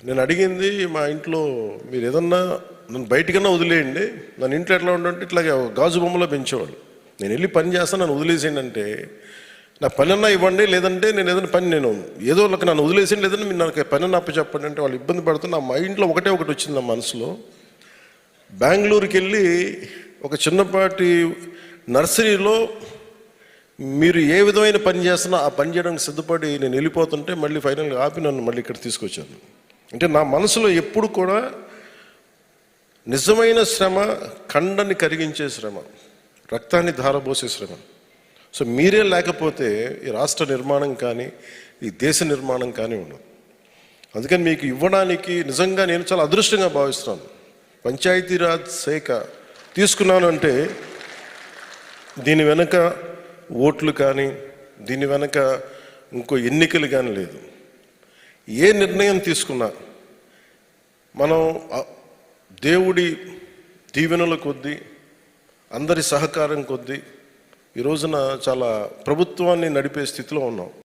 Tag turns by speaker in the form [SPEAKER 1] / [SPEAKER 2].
[SPEAKER 1] నేను అడిగింది మా ఇంట్లో మీరు ఏదన్నా నన్ను బయటికన్నా వదిలేయండి, నన్ను ఇంట్లో ఎట్లా ఉండంటే ఇట్లాగే గాజు బొమ్మలో పెంచేవాళ్ళు. నేను వెళ్ళి పని చేస్తాను, నన్ను వదిలేసేయండి అంటే నాకు పని అన్నా ఇవ్వండి, లేదంటే నేను ఏదైనా పని నేను ఏదో నన్ను వదిలేసేయండి, లేదంటే మీరు నాకు పని అన్న అప్పు చెప్పండి అంటే వాళ్ళు ఇబ్బంది పడుతున్న నా మైండ్లో ఒకటి వచ్చింది నా మనసులో. బెంగళూరుకి వెళ్ళి ఒక చిన్నపాటి నర్సరీలో మీరు ఏ విధమైన పని చేస్తున్నా ఆ పని చేయడానికి సిద్ధపడి నేను వెళ్ళిపోతుంటే మళ్ళీ ఫైనల్గా ఆపి నన్ను మళ్ళీ ఇక్కడ తీసుకొచ్చాను. అంటే నా మనసులో ఎప్పుడు కూడా నిజమైన శ్రమ కండని కరిగించే శ్రమ, రక్తాన్ని ధారపోసే శ్రమ. సో మీరే లేకపోతే ఈ రాష్ట్ర నిర్మాణం కానీ ఈ దేశ నిర్మాణం కానీ ఉండదు. అందుకని మీకు ఇవ్వడానికి నిజంగా నేను చాలా అదృష్టంగా భావిస్తున్నాను. పంచాయతీరాజ్ శాఖ తీసుకున్నాను అంటే దీని వెనక ఓట్లు కానీ దీని వెనక ఇంకో ఎన్నికలు కానీ లేదు. ఏ నిర్ణయం తీసుకున్నా మనం దేవుడి దీవెనల కొద్దీ అందరి సహకారం కొద్దీ ఈ రోజున చాలా ప్రభుత్వాన్ని నడిపే స్థితిలో ఉన్నాం.